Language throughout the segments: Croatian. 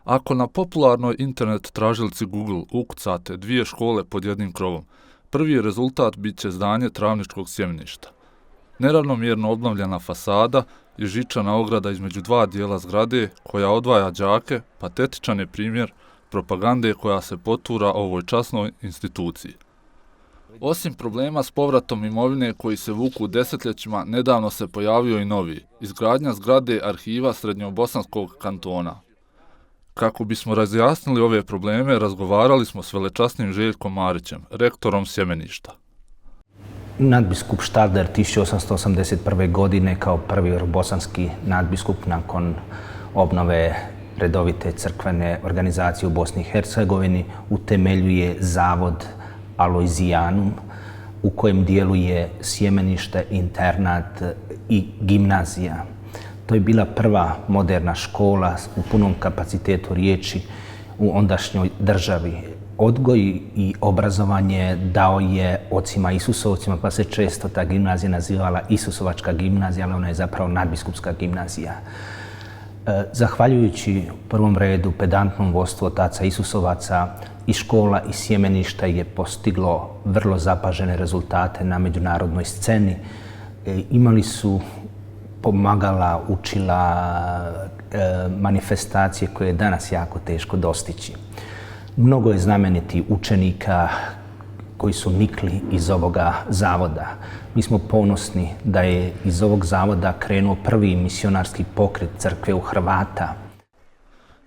Ako na popularnoj internet tražilici Google ukucate 2 škole pod jednim krovom, prvi rezultat bit će zdanje Travničkog sjemeništa. Neravnomjerno obnovljena fasada i žičana ograda između 2 dijela zgrade koja odvaja đake, patetičan je primjer propagande koja se potura ovoj časnoj instituciji. Osim problema s povratom imovine koji se vuku desetljećima, nedavno se pojavio i novi, izgradnja zgrade arhiva Srednjobosanskog kantona. Kako bismo razjasnili ove probleme, razgovarali smo s velečasnim Željkom Marićem, rektorom sjemeništa. Nadbiskup Štader 1881. godine kao prvi bosanski nadbiskup nakon obnove redovite crkvene organizacije u Bosni i Hercegovini utemeljuje zavod Aloizijanum u kojem djeluje sjemenište, internat i gimnazija. To je bila prva moderna škola u punom kapacitetu riječi u ondašnjoj državi. Odgoj i obrazovanje dao je ocima Isusovcima, pa se često ta gimnazija nazivala Isusovačka gimnazija, ali ona je zapravo nadbiskupska gimnazija. Zahvaljujući u prvom redu pedantnom vodstvu otaca Isusovaca, i škola i sjemeništa je postiglo vrlo zapažene rezultate na međunarodnoj sceni. Imali su pomagala, učila, manifestacije koje je danas jako teško dostići. Mnogo je znamenitih učenika koji su nikli iz ovoga zavoda. Mi smo ponosni da je iz ovog zavoda krenuo prvi misionarski pokret crkve u Hrvata.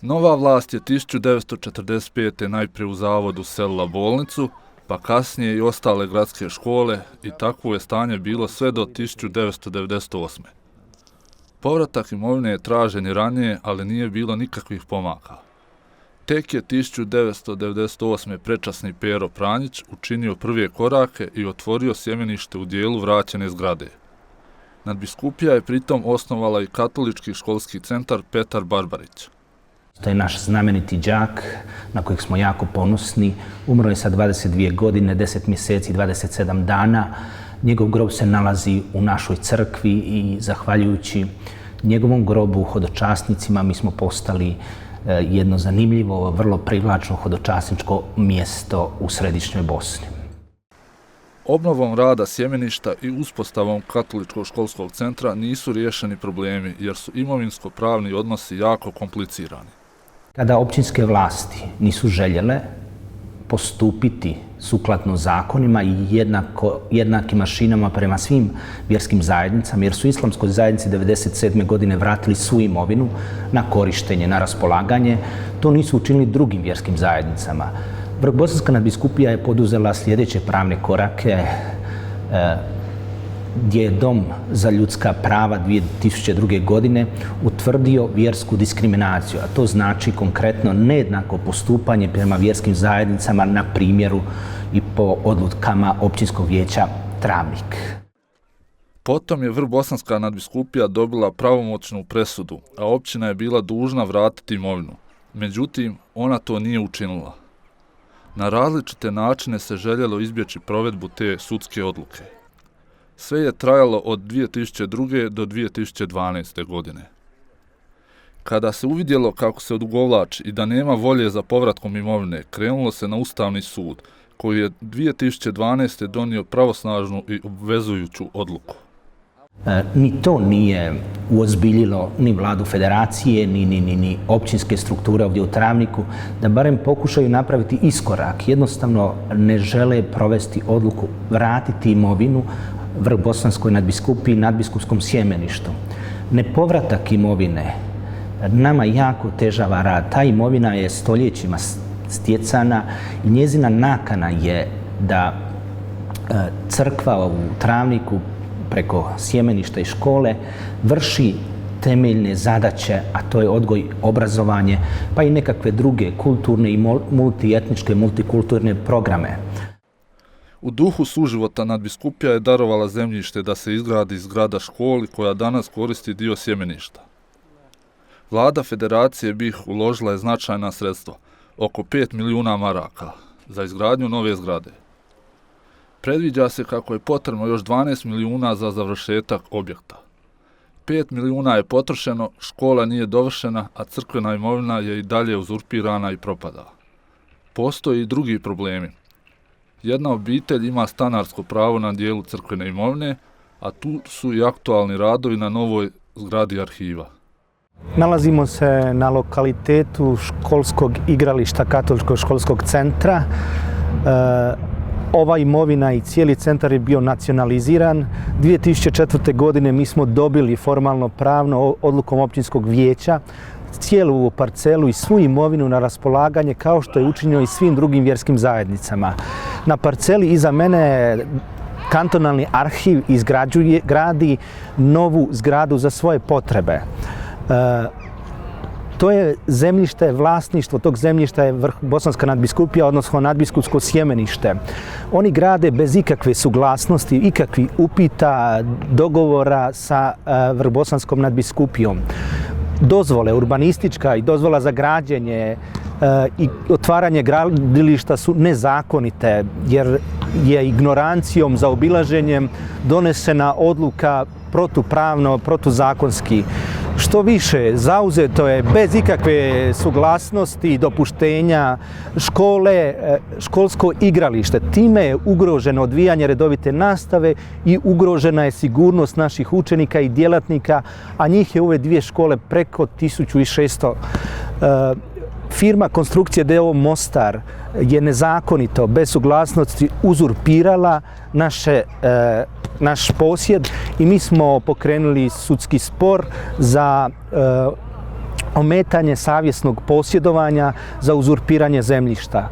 Nova vlast je 1945. najprije u zavodu selila bolnicu, pa kasnije i ostale gradske škole i takvo je stanje bilo sve do 1998. Povratak imovine je tražen i ranije, ali nije bilo nikakvih pomaka. Tek je 1998. prečasni Pero Pranjić učinio prve korake i otvorio sjemenište u dijelu vraćene zgrade. Nadbiskupija je pritom osnovala i katolički školski centar Petar Barbarić. To je naš znameniti đak na kojeg smo jako ponosni. Umro je sa 22 godine, 10 mjeseci i 27 dana. Njegov grob se nalazi u našoj crkvi i zahvaljujući njegovom grobu hodočasnicima mi smo postali jedno zanimljivo, vrlo privlačno hodočasničko mjesto u središnjoj Bosni. Obnovom rada sjemeništa i uspostavom katoličkog školskog centra nisu riješeni problemi jer su imovinsko-pravni odnosi jako komplicirani. Kada općinske vlasti nisu željele postupiti sukladno zakonima i jednakim mašinama prema svim vjerskim zajednicama, jer su islamskoj zajednici 1997. godine vratili svu imovinu na korištenje, na raspolaganje, to nisu učinili drugim vjerskim zajednicama. Bosanska nadbiskupija je poduzela sljedeće pravne korake gdje je Dom za ljudska prava 2002. godine utvrdio vjersku diskriminaciju, a to znači konkretno nejednako postupanje prema vjerskim zajednicama na primjeru i po odlukama Općinskog vijeća Travnik. Potom je Vrbosanska nadbiskupija dobila pravomoćnu presudu, a općina je bila dužna vratiti imovinu. Međutim, ona to nije učinila. Na različite načine se željelo izbjeći provedbu te sudske odluke. Sve je trajalo od 2002. do 2012. godine. Kada se uvidjelo kako se odugovlači i da nema volje za povratkom imovine, krenulo se na Ustavni sud, koji je 2012. donio pravosnažnu i obvezujuću odluku. Ni to nije uozbiljilo ni vladu federacije, ni općinske strukture ovdje u Travniku, da barem pokušaju napraviti iskorak. Jednostavno ne žele provesti odluku, vratiti imovinu Vrbosanskoj nadbiskupiji i nadbiskupskom sjemeništu. Nepovratak imovine nama jako težava rad. Ta imovina je stoljećima stjecana i njezina nakana je da crkva u Travniku preko sjemeništa i škole vrši temeljne zadaće, a to je odgoj, obrazovanje, pa i nekakve druge kulturne i multietničke, multikulturne programe. U duhu suživota nadbiskupija je darovala zemljište da se izgradi zgrada školi koja danas koristi dio sjemeništa. Vlada Federacije BiH uložila je značajna sredstva, oko 5 milijuna maraka, za izgradnju nove zgrade. Predviđa se kako je potrebno još 12 milijuna za završetak objekta. 5 milijuna je potrošeno, škola nije dovršena, a crkvena imovina je i dalje uzurpirana i propada. Postoje i drugi problemi. Jedna obitelj ima stanarsko pravo na dijelu crkvene imovine, a tu su i aktualni radovi na novoj zgradi arhiva. Nalazimo se na lokalitetu školskog igrališta Katoličkog školskog centra. Ova imovina i cijeli centar je bio nacionaliziran. 2004. godine mi smo dobili formalno pravno odlukom općinskog vijeća cijelu ovu parcelu i svu imovinu na raspolaganje, kao što je učinjeno i svim drugim vjerskim zajednicama. Na parceli iza mene kantonalni arhiv gradi novu zgradu za svoje potrebe. To je zemljište, vlasništvo tog zemljišta je Bosanska nadbiskupija, odnosno nadbiskupsko sjemenište. Oni grade bez ikakve suglasnosti, ikakvih upita, dogovora sa Vrhbosanskom nadbiskupijom. Dozvole urbanistička i dozvola za građenje i otvaranje gradilišta su nezakonite, jer je ignorancijom, zaobilaženjem donesena odluka protupravno, protuzakonski. Što više, zauzeto je bez ikakve suglasnosti i dopuštenja školsko igralište. Time je ugroženo odvijanje redovite nastave i ugrožena je sigurnost naših učenika i djelatnika, a njih je u ove dvije škole preko 1600. Firma konstrukcije d.o.o. Mostar je nezakonito, bez suglasnosti uzurpirala naš posjed i mi smo pokrenuli sudski spor za ometanje savjesnog posjedovanja, za uzurpiranje zemljišta.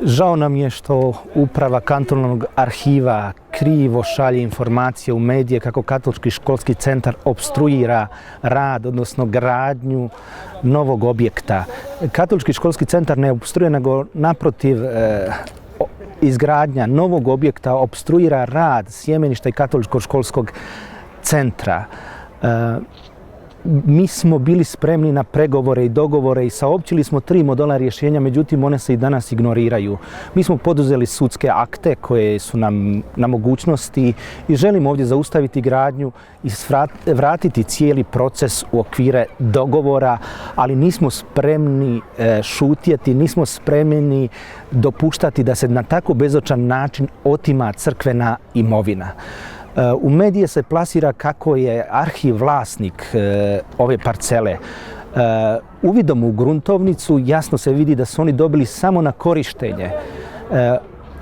Žao nam je što uprava kantonalnog arhiva krivo šalje informacije u medije kako Katolički školski centar opstruira rad, odnosno gradnju novog objekta. Katolički školski centar ne opstruira, nego naprotiv izgradnja novog objekta opstruira rad sjemeništa i Katoličkog školskog centra. Mi smo bili spremni na pregovore i dogovore i saopćili smo 3 modela rješenja, međutim one se i danas ignoriraju. Mi smo poduzeli sudske akte koje su nam na mogućnosti i želimo ovdje zaustaviti gradnju i vratiti cijeli proces u okvire dogovora, ali nismo spremni šutjeti, nismo spremni dopuštati da se na tako bezočan način otima crkvena imovina. U medije se plasira kako je arhiv vlasnik ove parcele. Uvidom u gruntovnicu jasno se vidi da su oni dobili samo na korištenje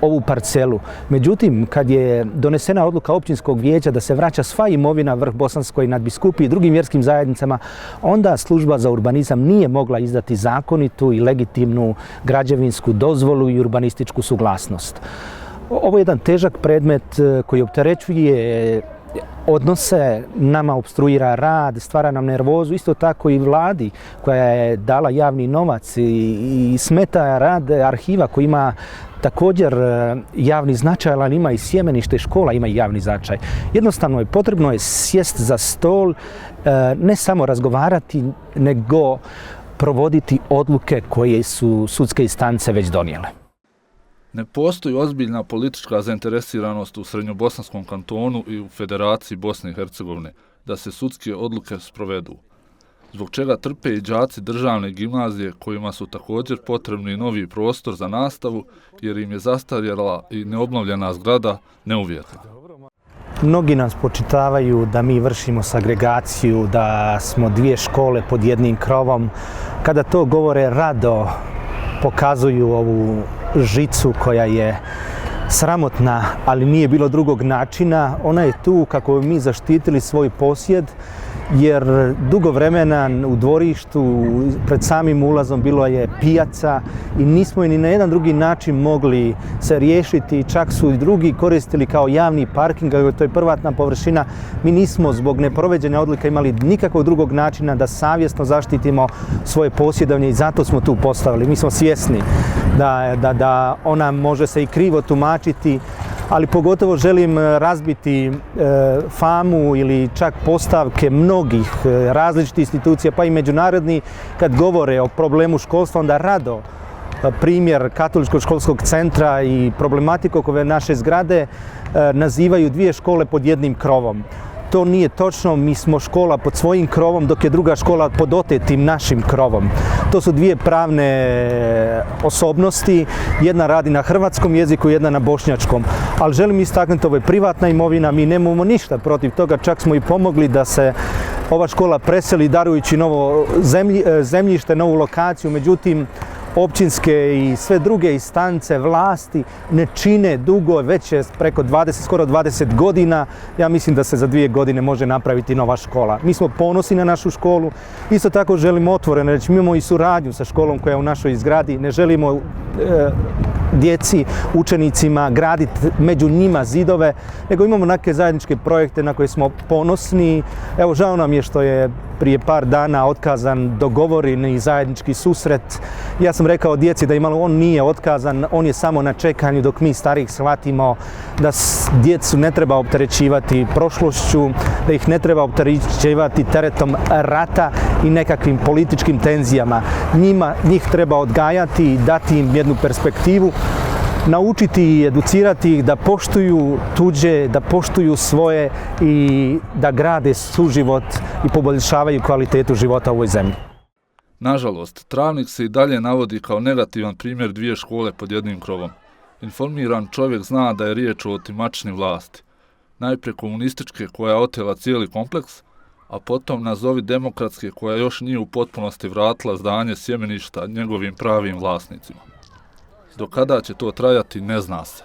ovu parcelu. Međutim, kad je donesena odluka općinskog vijeća da se vraća sva imovina Vrhbosanskoj nadbiskupiji i drugim vjerskim zajednicama, onda služba za urbanizam nije mogla izdati zakonitu i legitimnu građevinsku dozvolu i urbanističku suglasnost. Ovo je jedan težak predmet koji opterećuje odnose, nama opstruira rad, stvara nam nervozu, isto tako i vladi koja je dala javni novac i smeta rad arhiva koji ima također javni značaj, ali ima i sjemenište, škola ima i javni značaj. Jednostavno je potrebno je sjest za stol, ne samo razgovarati, nego provoditi odluke koje su sudske instance već donijele. Ne postoji ozbiljna politička zainteresiranost u Srednjobosanskom kantonu i u Federaciji Bosne i Hercegovine da se sudske odluke sprovedu, zbog čega trpe i đaci državne gimnazije kojima su također potrebni novi prostor za nastavu jer im je zastarjela i neobnovljena zgrada neuvjetna. Mnogi nas počitavaju da mi vršimo segregaciju, da smo dvije škole pod jednim krovom. Kada to govore rado, pokazuju ovu žicu koja je sramotna, ali nije bilo drugog načina. Ona je tu kako bi mi zaštitili svoj posjed, jer dugo vremena u dvorištu pred samim ulazom bilo je pijaca i nismo ni na jedan drugi način mogli se riješiti. Čak su i drugi koristili kao javni parking, ali to je privatna površina. Mi nismo zbog neprovođenja odluka imali nikakvog drugog načina da savjesno zaštitimo svoje posjedovanje i zato smo tu postavili. Mi smo svjesni da ona može se i krivo tumačiti, ali pogotovo želim razbiti famu ili čak postavke mnogih različitih institucija, pa i međunarodni, kad govore o problemu školstva, onda rado primjer Katoličkog školskog centra i problematiku ove naše zgrade nazivaju dvije škole pod jednim krovom. to nije točno, mi smo škola pod svojim krovom, dok je druga škola pod otetim našim krovom. To su dvije pravne osobnosti, jedna radi na hrvatskom jeziku, jedna na bošnjačkom. Ali želim istaknuti, ovo je privatna imovina, mi nemamo ništa protiv toga, čak smo i pomogli da se ova škola preseli darujući novo zemljište, novu lokaciju, međutim općinske i sve druge instance vlasti ne čine dugo, već je preko 20, skoro 20 godina. Ja mislim da se za 2 godine može napraviti nova škola. Mi smo ponosni na našu školu, isto tako želimo otvoreno reći, mi imamo i suradnju sa školom koja je u našoj zgradi, ne želimo djeci, učenicima graditi među njima zidove, nego imamo neke zajedničke projekte na koje smo ponosni. Evo, žao nam je što je prije par dana otkazan dogovoreni zajednički susret. Ja sam rekao djeci da on nije otkazan, on je samo na čekanju dok mi starih shvatimo da djecu ne treba opterećivati prošlošću, da ih ne treba opterećivati teretom rata i nekakvim političkim tenzijama. Njih treba odgajati i dati im jednu perspektivu, naučiti i educirati ih da poštuju tuđe, da poštuju svoje i da grade suživot i poboljšavaju kvalitetu života u ovoj zemlji. Nažalost, Travnik se i dalje navodi kao negativan primjer dvije škole pod jednim krovom. Informiran čovjek zna da je riječ o otimačini vlasti. Najprije komunističke koja je otela cijeli kompleks, a potom nazovi demokratske koja još nije u potpunosti vratila zdanje sjemeništa njegovim pravim vlasnicima. Do kada će to trajati, ne zna se.